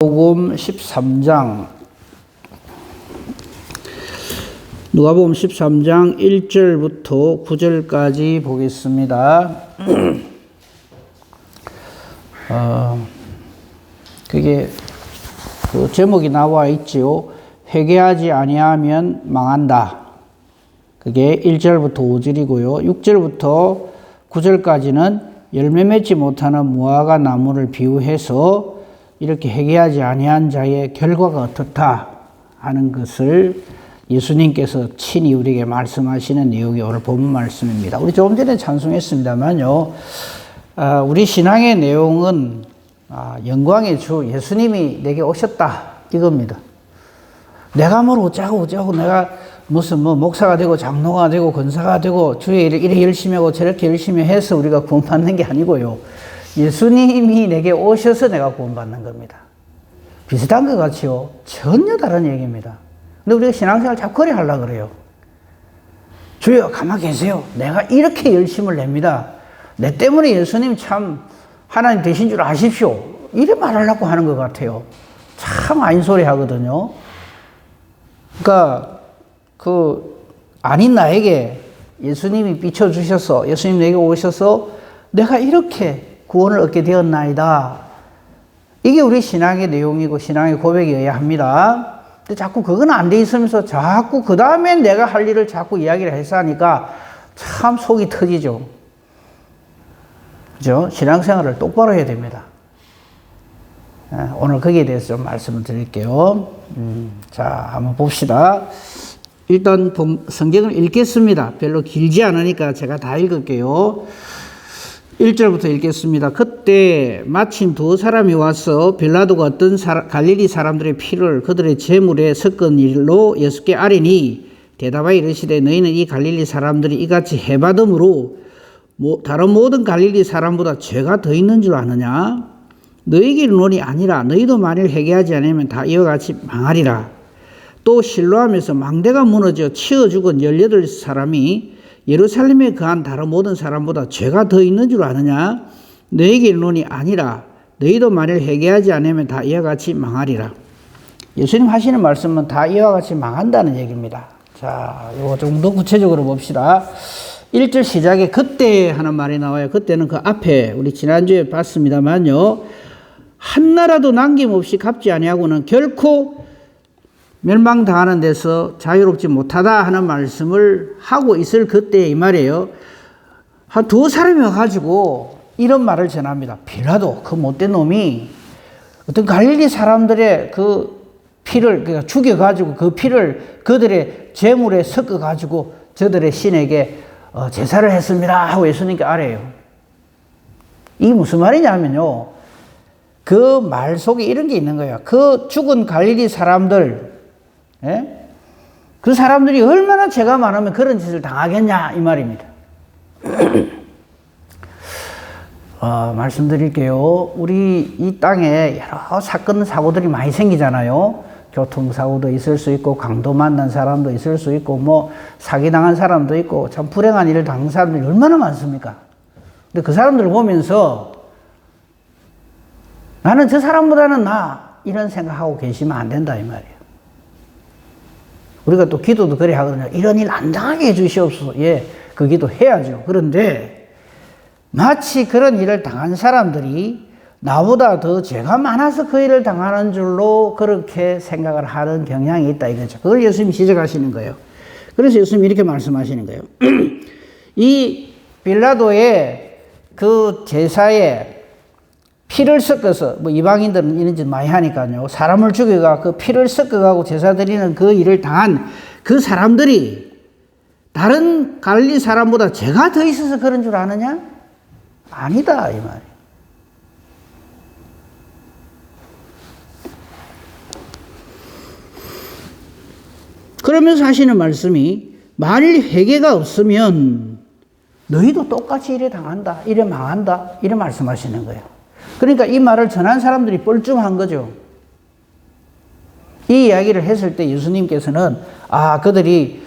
누가복음 13장 누가복음 13장 1절부터 9절까지 보겠습니다. 그게 그 제목이 나와 있지요. 회개하지 아니하면 망한다. 그게 1절부터 5절이고요. 6절부터 9절까지는 열매 맺지 못하는 무화과 나무를 비유해서 이렇게 회개하지 아니한 자의 결과가 어떻다 하는 것을 예수님께서 친히 우리에게 말씀하시는 내용이 오늘 본문 말씀입니다. 우리 조금 전에 찬송했습니다만요. 우리 신앙의 내용은 영광의 주 예수님이 내게 오셨다 이겁니다. 내가 뭘 어쩌고 내가 무슨 목사가 되고 장로가 되고 권사가 되고 주의 일을 이렇게 열심히 하고 저렇게 열심히 해서 우리가 구원받는 게 아니고요. 예수님이 내게 오셔서 내가 구원받는 겁니다. 비슷한 것 같지요? 전혀 다른 얘기입니다. 근데 우리가 신앙생활 자꾸 그래 하려고 그래요. 주여 가만히 계세요. 내가 이렇게 열심을 냅니다. 내 때문에 예수님 참 하나님 되신 줄 아십시오. 이래 말하려고 하는 것 같아요. 참 아닌 소리 하거든요. 그러니까 아닌 나에게 예수님이 비춰주셔서 예수님 내게 오셔서 내가 이렇게 구원을 얻게 되었나이다. 이게 우리 신앙의 내용이고 신앙의 고백이어야 합니다. 근데 자꾸 그건 안 돼 있으면서 자꾸 그 다음에 내가 할 일을 자꾸 이야기를 해서 하니까 참 속이 터지죠. 그죠? 신앙생활을 똑바로 해야 됩니다. 오늘 거기에 대해서 좀 말씀을 드릴게요. 자, 한번 봅시다. 일단 성경을 읽겠습니다. 별로 길지 않으니까 제가 다 읽을게요. 1절부터 읽겠습니다. 그때 마침 두 사람이 와서 빌라도가 어떤 갈릴리 사람들의 피를 그들의 제물에 섞은 일로 예수께 아뢰니 대답하여 이르시되 너희는 이 갈릴리 사람들이 이같이 해받음으로 다른 모든 갈릴리 사람보다 죄가 더 있는 줄 아느냐? 너희에게 이르노니 아니라 너희도 만일 회개하지 않으면 다 이와 같이 망하리라. 또 실로암에서 망대가 무너져 치어 죽은 18사람이 예루살렘에 거한 다른 모든 사람보다 죄가 더 있는 줄 아느냐? 너희에게 이르노니 아니라 너희도 만일 회개하지 않으면 다 이와 같이 망하리라. 예수님 하시는 말씀은 다 이와 같이 망한다는 얘기입니다. 자, 이거 좀 더 구체적으로 봅시다. 1절 시작에 그때 하는 말이 나와요. 그때는 그 앞에 우리 지난주에 봤습니다만요. 한나라도 남김없이 갚지 아니하고는 결코 멸망당하는 데서 자유롭지 못하다 하는 말씀을 하고 있을 그때 이 말이에요. 한 두 사람이 와가지고 이런 말을 전합니다. 빌라도 그 못된 놈이 어떤 갈릴리 사람들의 그 피를 그러니까 죽여가지고 그 피를 그들의 제물에 섞어가지고 저들의 신에게 제사를 했습니다 하고 예수님께 아뢰요. 이게 무슨 말이냐면요. 그 말 속에 이런 게 있는 거예요. 그 죽은 갈릴리 사람들 예? 그 사람들이 얼마나 죄가 많으면 그런 짓을 당하겠냐 이 말입니다. 말씀드릴게요. 우리 이 땅에 여러 사건 사고들이 많이 생기잖아요. 교통사고도 있을 수 있고 강도 만난 사람도 있을 수 있고 사기당한 사람도 있고 참 불행한 일을 당한 사람들이 얼마나 많습니까? 근데 그 사람들을 보면서 나는 저 사람보다는 이런 생각하고 계시면 안 된다 이 말이에요. 우리가 또 기도도 그래 하거든요. 이런 일 안 당하게 해주시옵소서. 예, 그 기도 해야죠. 그런데 마치 그런 일을 당한 사람들이 나보다 더 죄가 많아서 그 일을 당하는 줄로 그렇게 생각을 하는 경향이 있다 이거죠. 그걸 예수님이 지적하시는 거예요. 그래서 예수님이 이렇게 말씀하시는 거예요. 이 빌라도의 그 제사에 피를 섞어서 이방인들은 이런 짓 많이 하니까요. 사람을 죽여가 그 피를 섞어가고 제사 드리는 그 일을 당한 그 사람들이 다른 갈릴리 사람보다 죄가 더 있어서 그런 줄 아느냐? 아니다 이 말이에요. 그러면서 하시는 말씀이 만일 회개가 없으면 너희도 똑같이 이래 당한다, 이래 망한다, 이래 말씀하시는 거예요. 그러니까 이 말을 전한 사람들이 뻘쭘한 거죠. 이 이야기를 했을 때 예수님께서는 그들이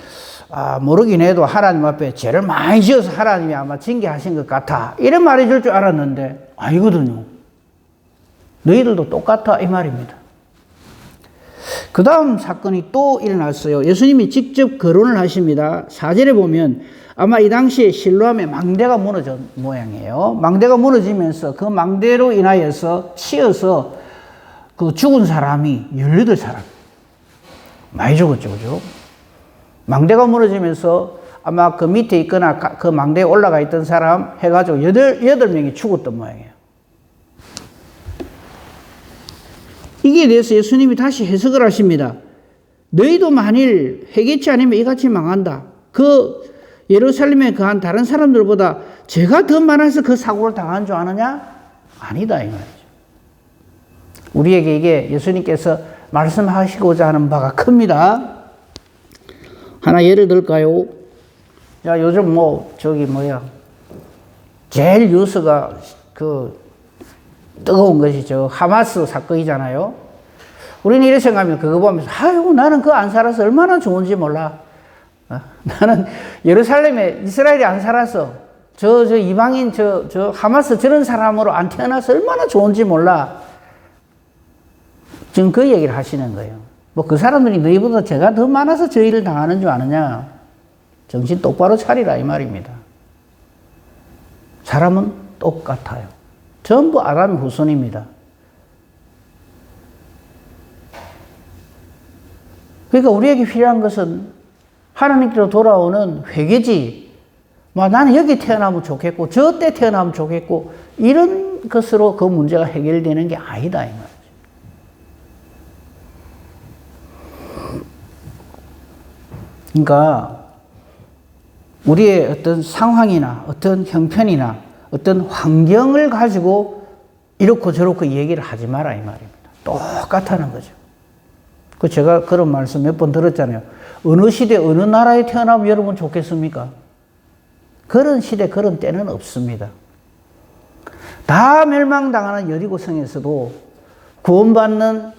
모르긴 해도 하나님 앞에 죄를 많이 지어서 하나님이 아마 징계하신 것 같아 이런 말이 줄 알았는데 아니거든요. 너희들도 똑같아 이 말입니다. 그 다음 사건이 또 일어났어요. 예수님이 직접 거론을 하십니다. 4절에 보면 아마 이 당시에 실로암에 망대가 무너진 모양이에요. 망대가 무너지면서 그 망대로 인하여서 치여서 그 죽은 사람이 18사람. 많이 죽었죠, 그죠? 망대가 무너지면서 아마 그 밑에 있거나 그 망대에 올라가 있던 사람 해가지고 8명이 죽었던 모양이에요. 이게 대해서 예수님이 다시 해석을 하십니다. 너희도 만일 회개치 않으면 이같이 망한다. 그 예루살렘에 거한 다른 사람들보다 죄가 더 많아서 그 사고를 당한 줄 아느냐? 아니다 이 말이죠. 우리에게 이게 예수님께서 말씀하시고자 하는 바가 큽니다. 하나 예를 들까요? 자, 요즘 제일 뉴스가 뜨거운 것이 하마스 사건이잖아요. 우리는 이렇게 생각하면 그거 보면서, 아이고, 나는 그거 안 살아서 얼마나 좋은지 몰라. 나는 예루살렘에 이스라엘이 안 살아서 이방인 하마스 저런 사람으로 안 태어나서 얼마나 좋은지 몰라. 지금 그 얘기를 하시는 거예요. 그 사람들이 너희보다 죄가 더 많아서 저 일을 당하는 줄 아느냐. 정신 똑바로 차리라 이 말입니다. 사람은 똑같아요. 전부 아담의 후손입니다. 그러니까 우리에게 필요한 것은 하나님께로 돌아오는 회개지. 나는 여기 태어나면 좋겠고 저때 태어나면 좋겠고 이런 것으로 그 문제가 해결되는 게 아니다 이 말이죠. 그러니까 우리의 어떤 상황이나 어떤 형편이나 어떤 환경을 가지고 이렇고 저렇고 얘기를 하지 마라 이 말입니다. 똑같다는 거죠. 제가 그런 말씀 몇 번 들었잖아요. 어느 시대 어느 나라에 태어나면 여러분 좋겠습니까? 그런 시대 그런 때는 없습니다. 다 멸망당하는 여리고성에서도 구원받는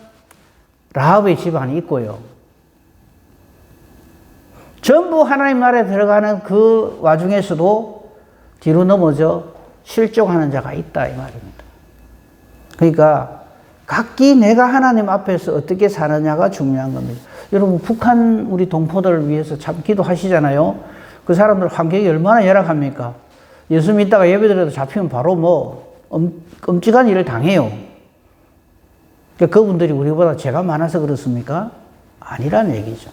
라합의 집안이 있고요. 전부 하나님 나라에 들어가는 그 와중에서도 뒤로 넘어져 실족하는 자가 있다 이 말입니다. 그러니까 각기 내가 하나님 앞에서 어떻게 사느냐가 중요한 겁니다. 여러분 북한 우리 동포들을 위해서 참 기도하시잖아요. 그 사람들 환경이 얼마나 열악합니까? 예수 믿다가 예배드려도 잡히면 바로 끔찍한 일을 당해요. 그러니까 그분들이 우리보다 죄가 많아서 그렇습니까? 아니란 얘기죠.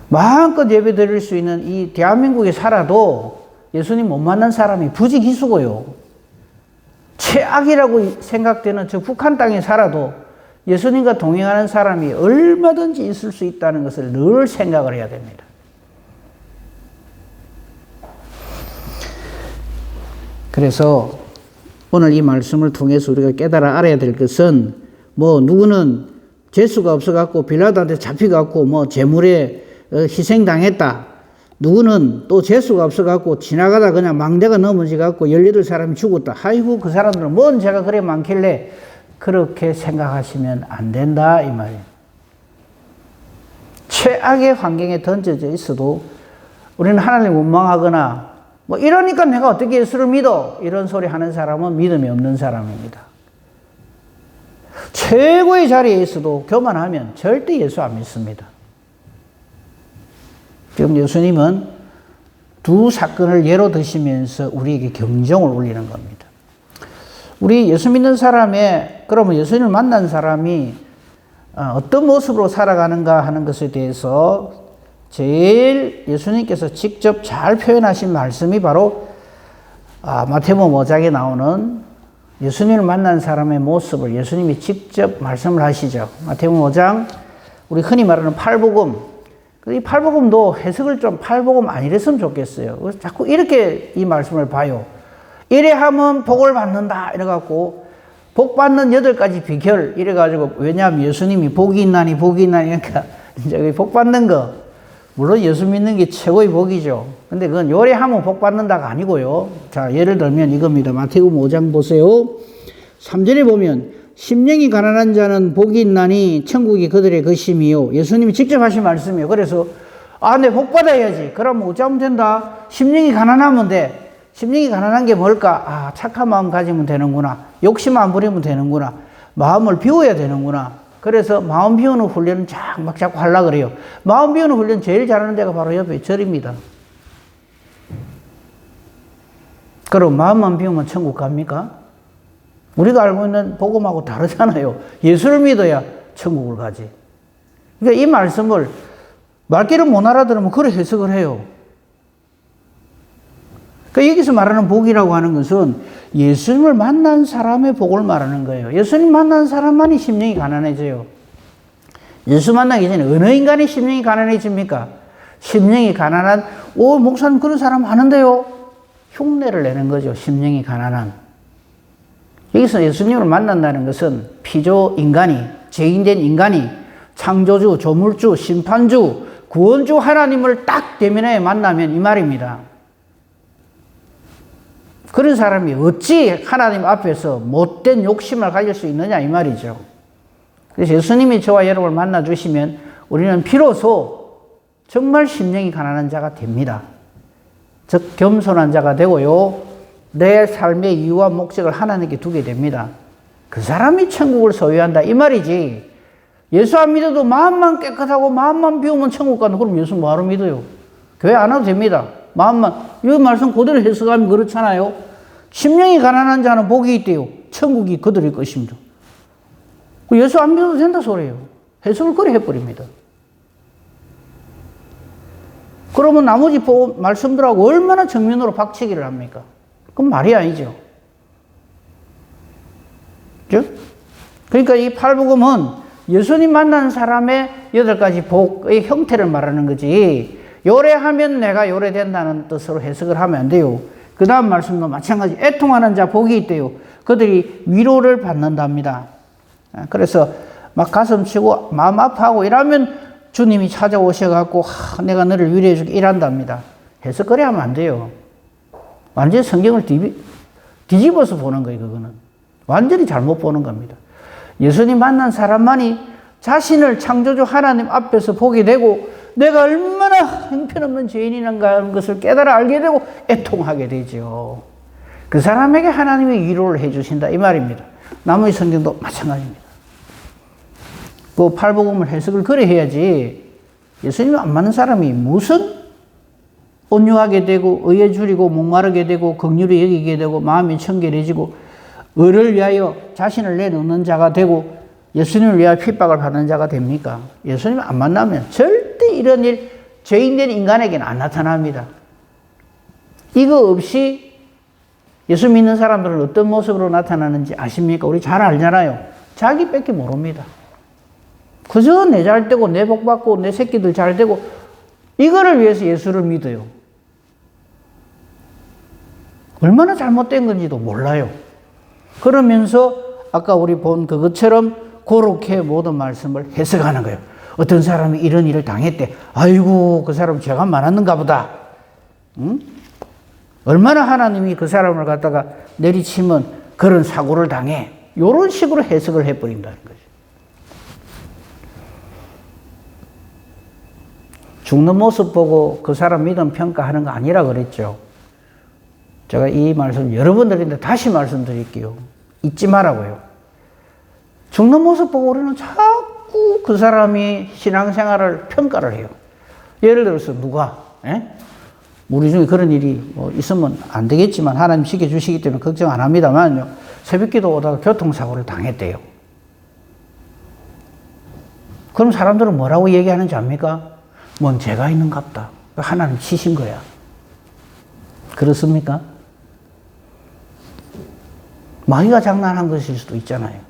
마음껏 예배 드릴 수 있는 이 대한민국에 살아도 예수님 못 만난 사람이 부지기수고요. 최악이라고 생각되는 저 북한 땅에 살아도 예수님과 동행하는 사람이 얼마든지 있을 수 있다는 것을 늘 생각을 해야 됩니다. 그래서 오늘 이 말씀을 통해서 우리가 깨달아 알아야 될 것은 누구는 재수가 없어갖고 빌라도한테 잡혀갖고 재물에 희생당했다. 누구는 또 재수가 없어갖고 지나가다 그냥 망대가 넘어져갖고 18사람이 죽었다. 아이고 그 사람들은 뭔 죄가 그래 많길래 그렇게 생각하시면 안 된다 이 말이에요. 최악의 환경에 던져져 있어도 우리는 하나님 원망하거나 이러니까 내가 어떻게 예수를 믿어 이런 소리 하는 사람은 믿음이 없는 사람입니다. 최고의 자리에 있어도 교만하면 절대 예수 안 믿습니다. 지금 예수님은 두 사건을 예로 드시면서 우리에게 경종을 울리는 겁니다. 우리 예수 믿는 그러면 예수님을 만난 사람이 어떤 모습으로 살아가는가 하는 것에 대해서 제일 예수님께서 직접 잘 표현하신 말씀이 바로 마태복음 5장에 나오는 예수님을 만난 사람의 모습을 예수님이 직접 말씀을 하시죠. 마태복음 5장 우리 흔히 말하는 팔복음. 이 팔복음도 해석을 좀 팔복음 아니랬으면 좋겠어요. 그래서 자꾸 이렇게 이 말씀을 봐요. 이래 하면 복을 받는다 이래갖고 복 받는 8가지 비결 이래가지고 왜냐하면 예수님이 복이 있나니 그러니까 이제 복 받는 거 물론 예수 믿는 게 최고의 복이죠. 근데 그건 요래하면 복 받는다가 아니고요. 자 예를 들면 이겁니다. 마태복음 5장 보세요. 3절에 보면 심령이 가난한 자는 복이 있나니 천국이 그들의 것임이요. 예수님이 직접 하신 말씀이에요. 그래서 내 복 받아야지. 그러면 어쩌면 된다. 심령이 가난하면 돼. 심령이 가난한 게 뭘까? 착한 마음 가지면 되는구나. 욕심 안 부리면 되는구나. 마음을 비워야 되는구나. 그래서 마음 비우는 훈련은 막 자꾸 하려고 그래요. 마음 비우는 훈련 제일 잘하는 데가 바로 옆에 절입니다. 그럼 마음만 비우면 천국 갑니까? 우리가 알고 있는 복음하고 다르잖아요. 예수를 믿어야 천국을 가지. 그러니까 이 말씀을 말귀를 못 알아들으면 그래 해석을 해요. 그러니까 여기서 말하는 복이라고 하는 것은 예수님을 만난 사람의 복을 말하는 거예요. 예수님 만난 사람만이 심령이 가난해져요. 예수 만나기 전에 어느 인간이 심령이 가난해집니까? 심령이 가난한, 목사님 그런 사람 많은데요? 흉내를 내는 거죠. 심령이 가난한. 여기서 예수님을 만난다는 것은 피조 인간이, 죄인된 인간이 창조주, 조물주, 심판주, 구원주 하나님을 딱 대면에 만나면 이 말입니다. 그런 사람이 어찌 하나님 앞에서 못된 욕심을 가질 수 있느냐 이 말이죠. 그래서 예수님이 저와 여러분을 만나주시면 우리는 비로소 정말 심령이 가난한 자가 됩니다. 즉 겸손한 자가 되고요. 내 삶의 이유와 목적을 하나님께 두게 됩니다. 그 사람이 천국을 소유한다 이 말이지. 예수 안 믿어도 마음만 깨끗하고 마음만 비우면 천국 간다. 그럼 예수 뭐하러 믿어요? 교회 안 와도 됩니다. 마음만. 이 말씀 그대로 해석하면 그렇잖아요. 심령이 가난한 자는 복이 있대요. 천국이 그들의 것입니다. 예수 안 믿어도 된다 소리예요. 해석을 그래 해버립니다. 그러면 나머지 말씀들하고 얼마나 정면으로 박치기를 합니까? 그건 말이 아니죠. 그죠? 그러니까 이 팔복음은 예수님 만난 사람의 8가지 복의 형태를 말하는 거지, 요래하면 내가 요래된다는 뜻으로 해석을 하면 안 돼요. 그 다음 말씀도 마찬가지. 애통하는 자 복이 있대요. 그들이 위로를 받는답니다. 그래서 막 가슴 치고 마음 아파하고 이러면 주님이 찾아오셔갖고 내가 너를 위로해주게 이란답니다. 해석 그래 하면 안 돼요. 완전히 성경을 뒤집어서 보는 거예요. 그거는 완전히 잘못 보는 겁니다. 예수님 만난 사람만이 자신을 창조주 하나님 앞에서 보게 되고 내가 얼마나 형편없는 죄인인가 하는 것을 깨달아 알게 되고 애통하게 되죠. 그 사람에게 하나님이 위로를 해주신다 이 말입니다. 나머지 성경도 마찬가지입니다. 그 팔복음을 해석을 그래 해야지 예수님 안 맞는 사람이 무슨 온유하게 되고 의에 줄이고 목마르게 되고 긍휼히 여기게 되고 마음이 청결해지고 의를 위하여 자신을 내놓는 자가 되고 예수님을 위하여 핍박을 받는 자가 됩니까? 예수님 안 만나면 절대 이런 일 죄인된 인간에게는 안 나타납니다. 이거 없이 예수 믿는 사람들은 어떤 모습으로 나타나는지 아십니까? 우리 잘 알잖아요. 자기밖에 모릅니다. 그저 내 잘 되고 내 복 받고 내 새끼들 잘 되고 이거를 위해서 예수를 믿어요. 얼마나 잘못된 건지도 몰라요. 그러면서 아까 우리 본 그것처럼 그렇게 모든 말씀을 해석하는 거예요. 어떤 사람이 이런 일을 당했대. 아이고 그 사람 죄가 많았는가 보다. 응? 얼마나 하나님이 그 사람을 갖다가 내리치면 그런 사고를 당해. 이런 식으로 해석을 해버린다는 거죠. 죽는 모습 보고 그 사람 믿음 평가하는 거 아니라 그랬죠. 제가 이 말씀 여러분들인데 다시 말씀드릴게요. 잊지 말라고요. 죽는 모습 보고 우리는 자꾸 그 사람이 신앙생활을 평가를 해요. 예를 들어서 누가 우리 중에 그런 일이 뭐 있으면 안 되겠지만 하나님 지켜주시기 때문에 걱정 안 합니다만요. 새벽기도 오다가 교통사고를 당했대요. 그럼 사람들은 뭐라고 얘기하는지 압니까? 뭔 죄가 있는갑다. 하나님 치신 거야. 그렇습니까? 마귀가 장난한 것일 수도 있잖아요.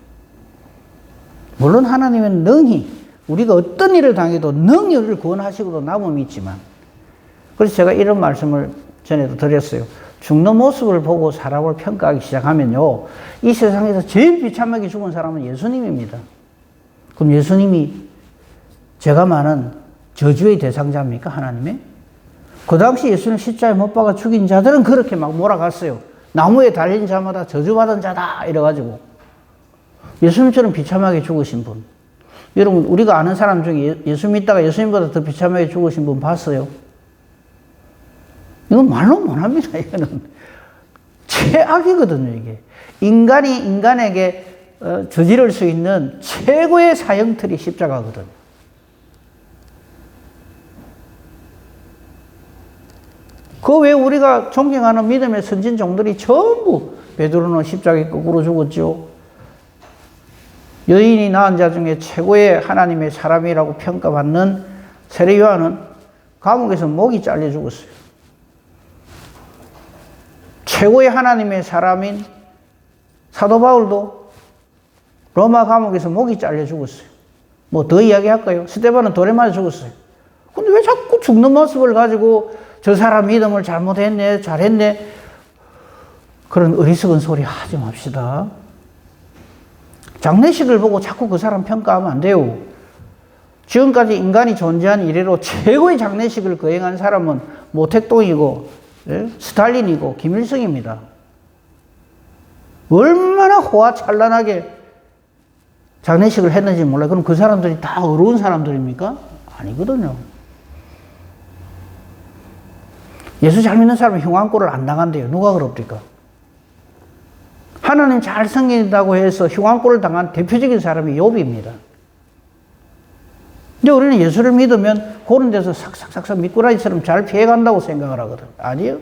물론 하나님은 능히 우리가 어떤 일을 당해도 능히 우리를 구원하시고도 남음이 있지만, 그래서 제가 이런 말씀을 전에도 드렸어요. 죽는 모습을 보고 사람을 평가하기 시작하면요, 이 세상에서 제일 비참하게 죽은 사람은 예수님입니다. 그럼 예수님이 죄가 많은 저주의 대상자입니까? 하나님의? 그 당시 예수님 십자가에 못 박아 죽인 자들은 그렇게 막 몰아갔어요. 나무에 달린 자마다 저주받은 자다 이래가지고. 예수님처럼 비참하게 죽으신 분, 여러분 우리가 아는 사람 중에 예수 믿다가 예수님보다 더 비참하게 죽으신 분 봤어요? 이건 말로 못합니다. 이거는 최악이거든요. 이게 인간이 인간에게 저지를 수 있는 최고의 사형틀이 십자가거든. 그 외에 우리가 존경하는 믿음의 선진 종들이 전부 베드로는 십자가에 거꾸로 죽었죠. 여인이 낳은 자 중에 최고의 하나님의 사람이라고 평가받는 세례 요한은 감옥에서 목이 잘려 죽었어요. 최고의 하나님의 사람인 사도 바울도 로마 감옥에서 목이 잘려 죽었어요. 뭐 더 이야기할까요? 스데반은 돌에 맞아 죽었어요. 근데 왜 자꾸 죽는 모습을 가지고 저 사람 믿음을 잘못했네, 잘했네, 그런 어리석은 소리 하지 맙시다. 장례식을 보고 자꾸 그 사람 평가하면 안 돼요. 지금까지 인간이 존재한 이래로 최고의 장례식을 거행한 사람은 모택동이고, 예? 스탈린이고 김일성입니다. 얼마나 호화찬란하게 장례식을 했는지 몰라요. 그럼 그 사람들이 다 어려운 사람들입니까? 아니거든요. 예수 잘 믿는 사람은 흉왕골을 안 당한대요. 누가 그럽니까? 하나님 잘 섬긴다고 해서 흉왕골을 당한 대표적인 사람이 욥입니다. 근데 우리는 예수를 믿으면 그런 데서 삭삭삭삭 미꾸라지처럼 잘 피해간다고 생각을 하거든. 아니요.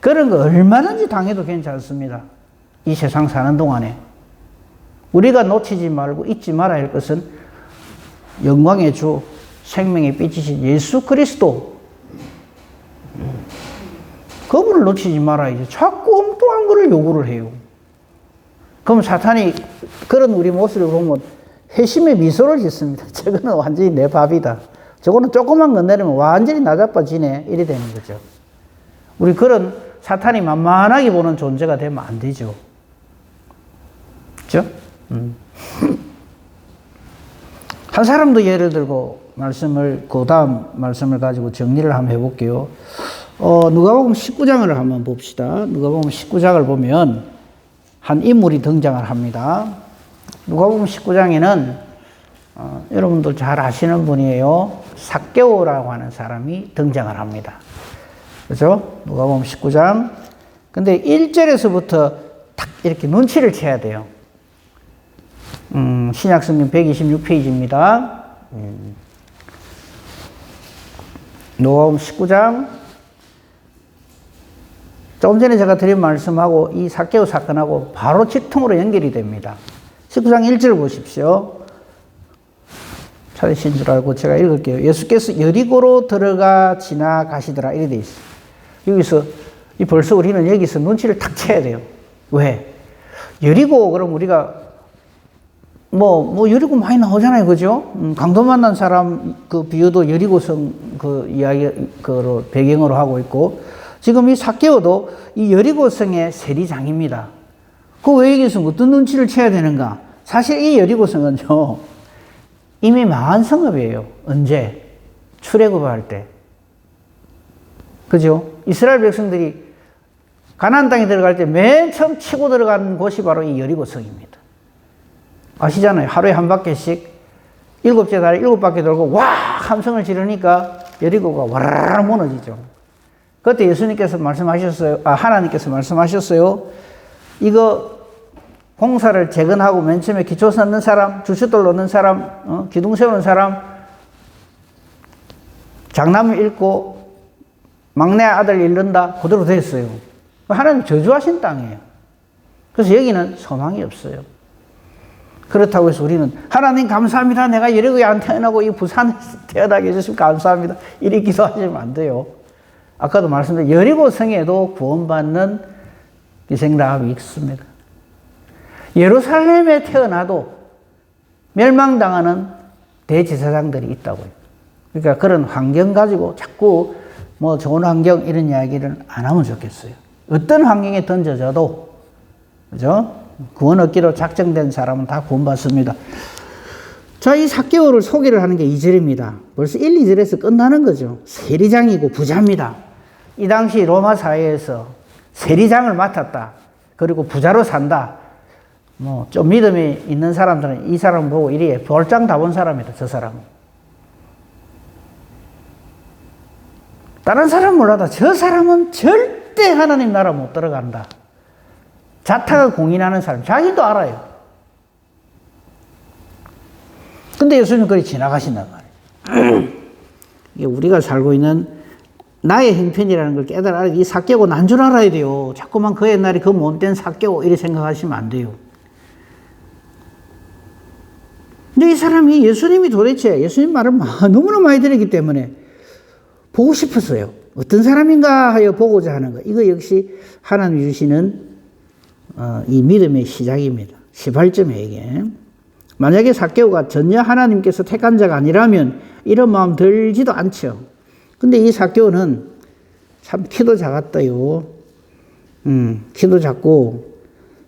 그런 거 얼마든지 당해도 괜찮습니다. 이 세상 사는 동안에. 우리가 놓치지 말고 잊지 말아야 할 것은 영광의 주, 생명의 빛이신 예수 그리스도. 그분을 놓치지 말아야지. 자꾸 엉뚱한 거를 요구를 해요. 그럼 사탄이 그런 우리 모습을 보면 회심의 미소를 짓습니다. 저거는 완전히 내 밥이다. 저거는 조금만 건드리면 완전히 나자빠지네. 이래 되는 거죠. 우리 그런 사탄이 만만하게 보는 존재가 되면 안 되죠. 그죠? 한 사람도 예를 들고 그 다음 말씀을 가지고 정리를 한번 해볼게요. 누가복음 19장을 한번 봅시다. 누가복음 19장을 보면 한 인물이 등장을 합니다. 누가복음 19장에는 여러분들 잘 아시는 분이에요. 삭개오라고 하는 사람이 등장을 합니다. 그죠? 누가복음 19장. 근데 1절에서부터 딱 이렇게 눈치를 채야 돼요. 신약성경 126페이지입니다. 누가복음 19장. 조금 전에 제가 드린 말씀하고 이 삭개오 사건하고 바로 직통으로 연결이 됩니다. 19장 1절 보십시오. 찾으신 줄 알고 제가 읽을게요. 예수께서 여리고로 들어가 지나가시더라. 이렇게 돼 있어요. 여기서 벌써 우리는 여기서 눈치를 탁 채야 돼요. 왜? 여리고 그럼 우리가 여리고 많이 나오잖아요. 그죠? 강도 만난 사람 그 비유도 여리고성 그 이야기, 배경으로 하고 있고, 지금 이 삭개오도 이 여리고성의 세리장입니다. 그 왜 여기서 어떤 눈치를 채야 되는가? 사실 이 여리고성은요, 이미 망한 성읍이에요. 언제? 출애굽할 때. 그죠? 이스라엘 백성들이 가나안 땅에 들어갈 때 맨 처음 치고 들어간 곳이 바로 이 여리고성입니다. 아시잖아요. 하루에 한 바퀴씩 7째 달에 7바퀴 돌고 와! 함성을 지르니까 여리고가 와라락 무너지죠. 그때 예수님께서 말씀하셨어요. 하나님께서 말씀하셨어요. 이거 공사를 재건하고 맨 처음에 기초 쌓는 사람, 주춧돌 놓는 사람, 기둥 세우는 사람, 장나무 읽고 막내 아들 잃는다. 그대로 됐어요. 하나님 저주하신 땅이에요. 그래서 여기는 소망이 없어요. 그렇다고 해서 우리는 하나님 감사합니다. 내가 여리고에 안 태어나고 이 부산에 태어나게 해주시면 감사합니다. 이렇게 기도하시면 안 돼요. 아까도 말씀드린 여리고 성에도 구원받는 기생라합이 있습니다. 예루살렘에 태어나도 멸망당하는 대제사장들이 있다고요. 그러니까 그런 환경 가지고 자꾸 좋은 환경 이런 이야기를 안 하면 좋겠어요. 어떤 환경에 던져져도, 그죠? 구원 얻기로 작정된 사람은 다 구원받습니다. 자, 이 삭개오를 소개를 하는 게 2절입니다. 벌써 1, 2절에서 끝나는 거죠. 세리장이고 부자입니다. 이 당시 로마 사회에서 세리장을 맡았다. 그리고 부자로 산다. 좀 믿음이 있는 사람들은 이 사람 보고 이래 볼장 다 본 사람이다, 저 사람은. 다른 사람은 몰라도 저 사람은 절대 하나님 나라 못 들어간다. 자타가 공인하는 사람, 자기도 알아요. 근데 예수님은 그리 지나가신단 말이에요. 이게 우리가 살고 있는 나의 형편이라는 걸 깨달아야 이 삭개오 난 줄 알아야 돼요. 자꾸만 그 옛날에 그 못된 삭개오 이렇게 생각하시면 안 돼요. 근데 이 사람이 예수님이 도대체 예수님 말을 너무나 많이 들었기 때문에 보고 싶었어요. 어떤 사람인가 하여 보고자 하는 거. 이거 역시 하나님이 주시는 이 믿음의 시작입니다. 시발점에 이게. 만약에 삭개오가 전혀 하나님께서 택한 자가 아니라면 이런 마음 들지도 않죠. 근데 이 삭개오는 참 키도 작았어요. 키도 작고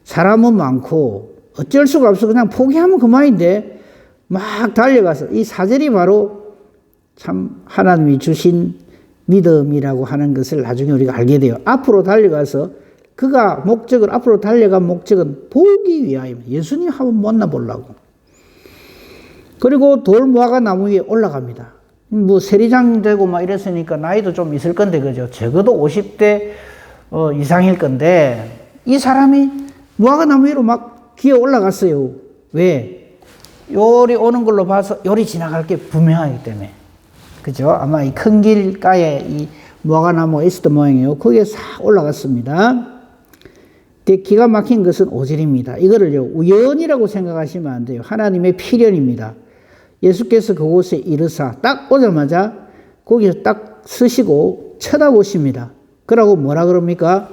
사람은 많고 어쩔 수가 없어 그냥 포기하면 그만인데 막 달려가서 이 사절이 바로 참 하나님이 주신 믿음이라고 하는 것을 나중에 우리가 알게 돼요. 앞으로 달려가서 그가 앞으로 달려간 목적은 보기 위하여입니다. 예수님 한번 만나보려고. 그리고 돌무화과 나무 위에 올라갑니다. 뭐 세리장 되고 막 이랬으니까 나이도 좀 있을 건데 그죠? 적어도 50대 이상일 건데 이 사람이 무화과 나무 위로 막 기어 올라갔어요. 왜? 요리 오는 걸로 봐서 요리 지나갈 게 분명하기 때문에. 그죠? 아마 이 큰 길가에 이 무화과 나무가 있었던 모양이에요. 거기에 싹 올라갔습니다. 근데 기가 막힌 것은 5절입니다. 이거를요, 우연이라고 생각하시면 안 돼요. 하나님의 필연입니다. 예수께서 그곳에 이르사 딱 오자마자 거기서 딱 서시고 쳐다보십니다. 그러고 뭐라 그럽니까?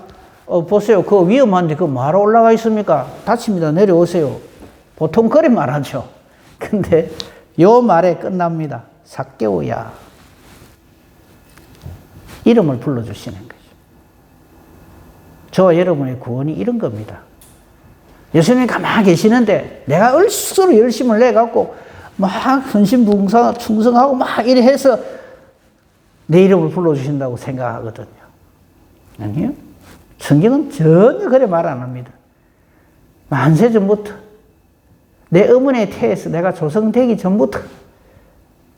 보세요. 그거 위험한데 그거 뭐하러 올라가 있습니까? 다칩니다. 내려오세요. 보통 그래 말하죠. 근데 요 말에 끝납니다. 삭개오야. 이름을 불러주시는 거죠. 저와 여러분의 구원이 이런 겁니다. 예수님이 가만히 계시는데 내가 얼수록 열심을 내갖고 막 충성하고 막 이래 해서 내 이름을 불러주신다고 생각하거든요. 아니요. 성경은 전혀 그래 말 안 합니다. 만세 전부터 내 어머니의 태에서 내가 조성되기 전부터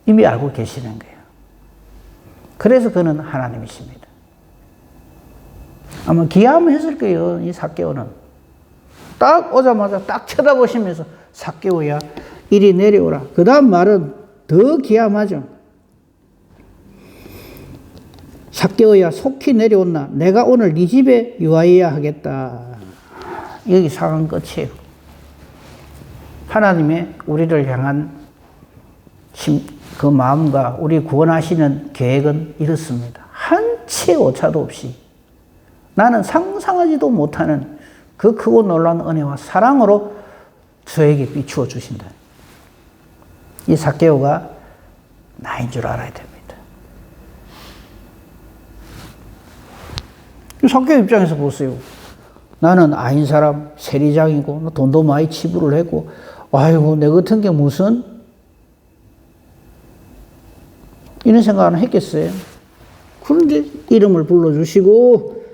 이미 알고 계시는 거예요. 그래서 그는 하나님이십니다. 아마 기함을 했을 거예요. 이 삭개오는. 딱 오자마자 딱 쳐다보시면서 삭개오야 이리 내려오라. 그 다음 말은 더 기함하죠. 삭개오야 속히 내려온나 내가 오늘 네 집에 유하여야 하겠다. 여기 상황 끝이에요. 하나님의 우리를 향한 그 마음과 우리 구원하시는 계획은 이렇습니다. 한치의 오차도 없이 나는 상상하지도 못하는 그 크고 놀라운 은혜와 사랑으로 저에게 비추어 주신다. 이 삭개오가 나인 줄 알아야 됩니다. 삭개오 입장에서 보세요. 나는 아인 사람, 세리장이고 돈도 많이 지불을 했고 아이고 내 같은 게 무슨 이런 생각을 했겠어요. 그런데 이름을 불러주시고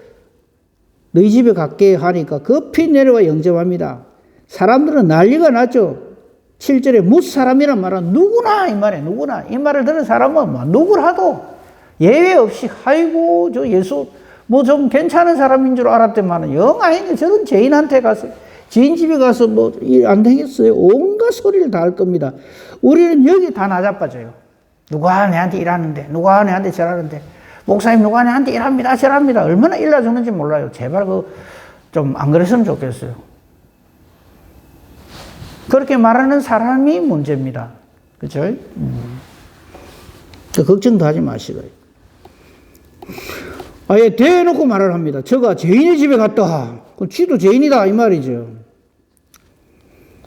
너희 집에 갈게 하니까 급히 내려와 영접합니다. 사람들은 난리가 났죠. 7절에 무사람이란 말은 누구나 이 말에 누구나 이 말을 들은 사람은 뭐 누구라도 예외 없이 아이고 저 예수 뭐 좀 괜찮은 사람인 줄 알았더만은 영 아니네. 저런 죄인한테 가서 지인 집에 가서 뭐 일 안 되겠어요. 온갖 소리를 다 할 겁니다. 우리는 여기 다 나자빠져요. 누가 내한테 일하는데 누가 내한테 절하는데 목사님 누가 내한테 일합니다 절합니다. 얼마나 일러주는지 몰라요. 제발 좀 안 그랬으면 좋겠어요. 그렇게 말하는 사람이 문제입니다. 그죠? 걱정도 하지 마시고요. 아예 대놓고 말을 합니다. 저가 죄인의 집에 갔다. 그럼 쥐도 죄인이다 이 말이죠.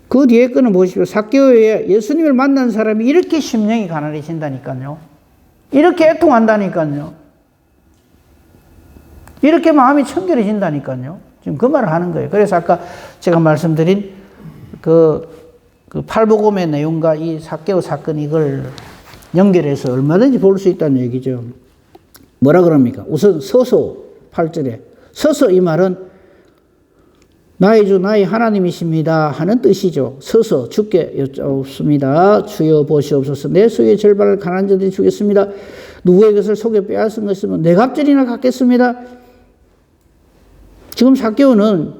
그 뒤에 거는 보십시오. 삭개오에 예수님을 만난 사람이 이렇게 심령이 가난해진다니까요. 이렇게 애통한다니까요. 이렇게 마음이 청결해진다니까요. 지금 그 말을 하는 거예요. 그래서 아까 제가 말씀드린 그 팔복음의 내용과 이 삭개오 사건 이걸 연결해서 얼마든지 볼 수 있다는 얘기죠. 뭐라 그럽니까? 우선 서서 8절에 서서 이 말은 나의 주 나의 하나님이십니다 하는 뜻이죠. 서서 주께 여쭙습니다. 주여 보시옵소서. 내 소유의 절반을 가난한 자들이 주겠습니다. 누구의 것을 속여 빼앗은 것이면 내 갑절이나 갖겠습니다. 지금 삭개오는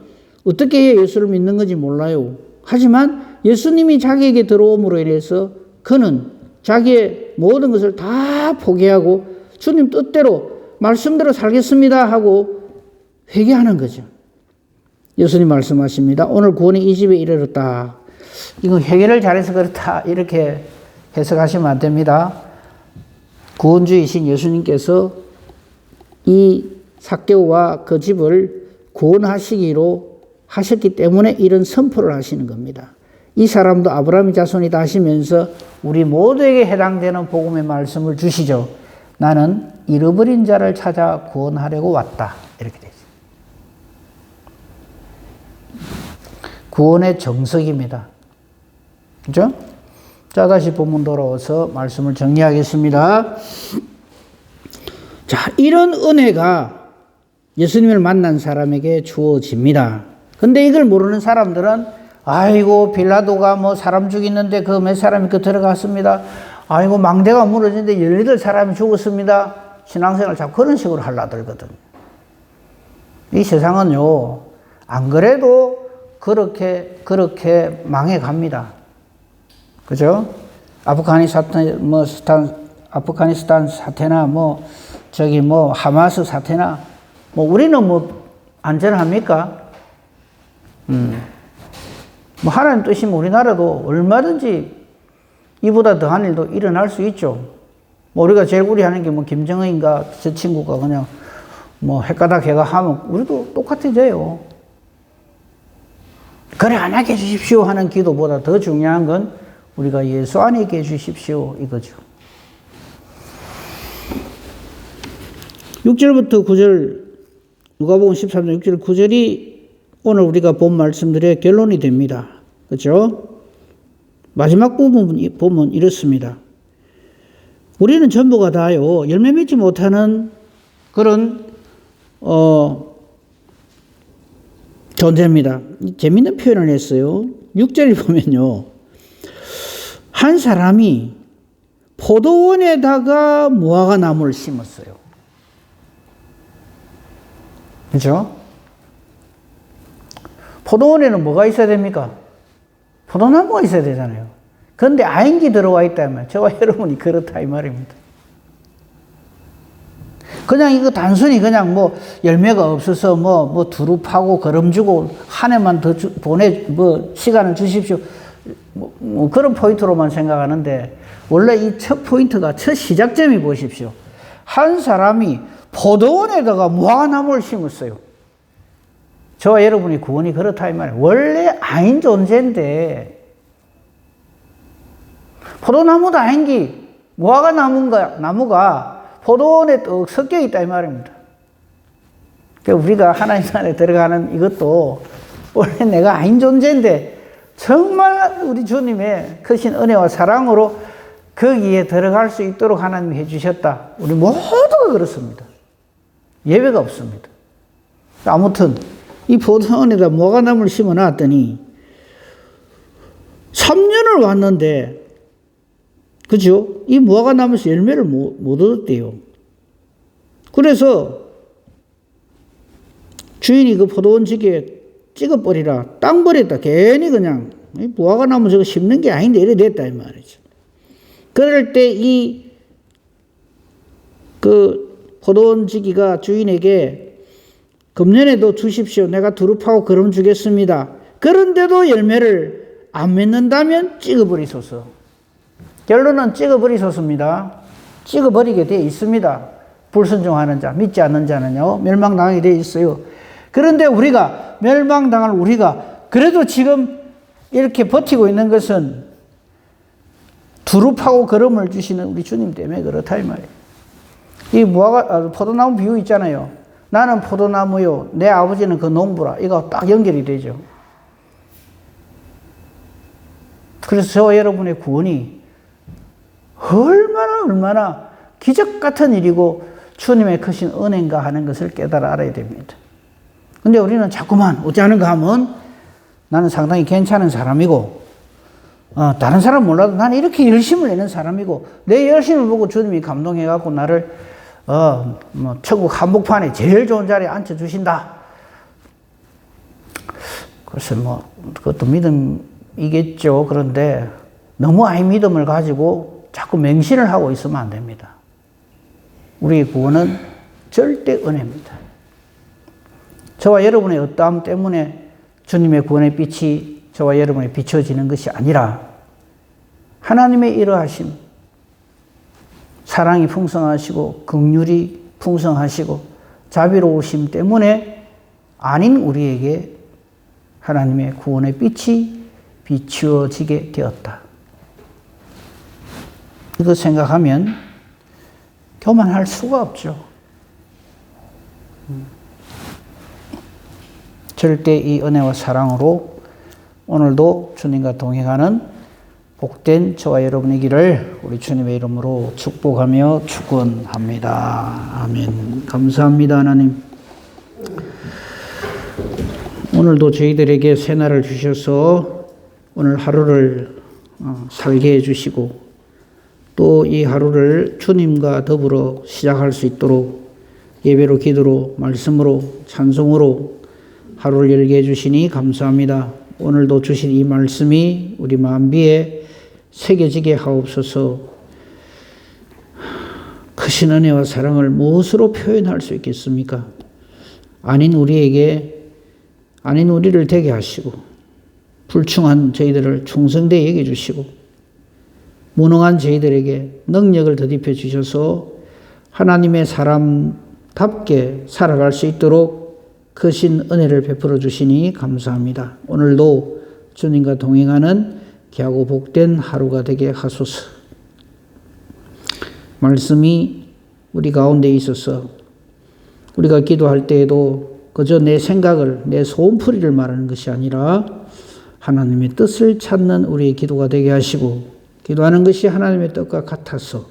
어떻게 예수를 믿는 건지 몰라요. 하지만 예수님이 자기에게 들어옴으로 인해서 그는 자기의 모든 것을 다 포기하고 주님 뜻대로 말씀대로 살겠습니다 하고 회개하는 거죠. 예수님 말씀하십니다. 오늘 구원이 이 집에 이르렀다. 이거 회개를 잘해서 그렇다 이렇게 해석하시면 안 됩니다. 구원주이신 예수님께서 이 삭개오와 그 집을 구원하시기로 하셨기 때문에 이런 선포를 하시는 겁니다. 이 사람도 아브라함의 자손이다 하시면서 우리 모두에게 해당되는 복음의 말씀을 주시죠. 나는 잃어버린 자를 찾아 구원하려고 왔다. 이렇게 되죠. 구원의 정석입니다. 그죠? 자, 다시 본문 돌아와서 말씀을 정리하겠습니다. 자, 이런 은혜가 예수님을 만난 사람에게 주어집니다. 근데 이걸 모르는 사람들은 아이고 빌라도가 뭐 사람 죽이는데 그 몇 사람이 그 들어갔습니다. 아이고 망대가 무너지는데 18사람이 죽었습니다. 신앙생활을 자꾸 그런 식으로 하려들거든요. 이 세상은요, 안 그래도 그렇게 망해갑니다. 그죠? 아프가니스탄 사태나 하마스 사태나 우리는 안전합니까? 하나님 뜻이면 우리나라도 얼마든지 이보다 더한 일도 일어날 수 있죠. 우리가 제일 우려하는 게 김정은인가 저 친구가 그냥 헷가닥 해가 하면 우리도 똑같아져요. 그래 안 하게 해주십시오 하는 기도보다 더 중요한 건 우리가 예수 안에 있게 해주십시오 이거죠. 6절부터 9절 누가복음 13장 6절 9절이 오늘 우리가 본 말씀들의 결론이 됩니다. 그렇죠? 마지막 부분 보면 이렇습니다. 우리는 전부가 다요 열매 맺지 못하는 그런 존재입니다. 재밌는 표현을 했어요. 6절을 보면요. 한 사람이 포도원에다가 무화과나무를 심었어요. 그렇죠? 포도원에는 뭐가 있어야 됩니까? 포도나무가 있어야 되잖아요. 그런데 아인기 들어와 있다면 저와 여러분이 그렇다 이 말입니다. 그냥 이거 단순히 그냥 열매가 없어서 두루 파고 거름 주고 한 해만 더 시간을 주십시오. 그런 포인트로만 생각하는데 원래 이 첫 포인트가 첫 시작점이 보십시오. 한 사람이 포도원에다가 무화과나무를 심었어요. 저와 여러분이 구원이 그렇다 이 말이에요. 원래 아닌 존재인데 포도나무도 아닌기 무화과나무가 포도원에 떡 섞여 있다 이 말입니다. 그러니까 우리가 하나님 안에 들어가는 이것도 원래 내가 아닌 존재인데 정말 우리 주님의 크신 은혜와 사랑으로 거기에 들어갈 수 있도록 하나님이 해주셨다. 우리 모두가 그렇습니다. 예외가 없습니다. 아무튼 이 포도원에다 무화과나무를 심어놨더니 3년을 왔는데 그죠? 이 무화과나무에서 열매를 못 얻었대요. 그래서 주인이 그 포도원 지게 찍어버리라 땅 버렸다. 괜히 그냥 무화과나무 저거 심는 게 아닌데 이래 됐다 이 말이죠. 그럴 때 그 포도원 지기가 주인에게 금년에도 주십시오. 내가 두루 파고 거름 주겠습니다. 그런데도 열매를 안 맺는다면 찍어버리소서. 결론은 찍어버리소서입니다. 찍어버리게 되어 있습니다. 불순종하는 자, 믿지 않는 자는요, 멸망당하게 되어 있어요. 그런데 멸망당할 우리가 그래도 지금 이렇게 버티고 있는 것은 두루 파고 거름을 주시는 우리 주님 때문에 그렇다 이 말이에요. 이 포도나무 비유 있잖아요. 나는 포도나무요, 내 아버지는 그 농부라. 이거 딱 연결이 되죠. 그래서 저와 여러분의 구원이 얼마나 기적 같은 일이고 주님의 크신 은혜인가 하는 것을 깨달아 알아야 됩니다. 근데 우리는 자꾸만 어찌하는가 하면 나는 상당히 괜찮은 사람이고 다른 사람 몰라도 나는 이렇게 열심을 내는 사람이고 내 열심을 보고 주님이 감동해갖고 나를 천국 한복판에 제일 좋은 자리에 앉혀주신다. 글쎄 그것도 믿음이겠죠. 그런데 너무 아이 믿음을 가지고 자꾸 맹신을 하고 있으면 안 됩니다. 우리의 구원은 절대 은혜입니다. 저와 여러분의 어떠함 때문에 주님의 구원의 빛이 저와 여러분에 비춰지는 것이 아니라 하나님의 이러하심, 사랑이 풍성하시고 긍휼이 풍성하시고 자비로우심 때문에 아닌 우리에게 하나님의 구원의 빛이 비추어지게 되었다. 이거 생각하면 교만할 수가 없죠. 절대 이 은혜와 사랑으로 오늘도 주님과 동행하는 복된 저와 여러분이기를 우리 주님의 이름으로 축복하며 축원합니다. 아멘. 감사합니다, 하나님. 오늘도 저희들에게 새날을 주셔서 오늘 하루를 살게 해주시고 또 이 하루를 주님과 더불어 시작할 수 있도록 예배로, 기도로, 말씀으로, 찬송으로 하루를 열게 해주시니 감사합니다. 오늘도 주신 이 말씀이 우리 마음비에 새겨지게 하옵소서. 크신 은혜와 사랑을 무엇으로 표현할 수 있겠습니까? 아닌 우리에게, 아닌 우리를 되게 하시고 불충한 저희들을 충성되게 여겨주시고 무능한 저희들에게 능력을 더딥혀 주셔서 하나님의 사람답게 살아갈 수 있도록 크신 은혜를 베풀어 주시니 감사합니다. 오늘도 주님과 동행하는 귀하고 복된 하루가 되게 하소서. 말씀이 우리 가운데 있어서 우리가 기도할 때에도 그저 내 생각을, 내 소원풀이를 말하는 것이 아니라 하나님의 뜻을 찾는 우리의 기도가 되게 하시고 기도하는 것이 하나님의 뜻과 같아서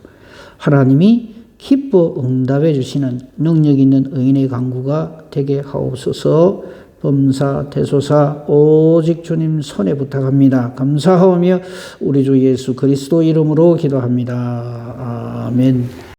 하나님이 기뻐 응답해 주시는 능력 있는 의인의 간구가 되게 하옵소서. 범사 대소사 오직 주님 손에 부탁합니다. 감사하오며 우리 주 예수 그리스도 이름으로 기도합니다. 아멘.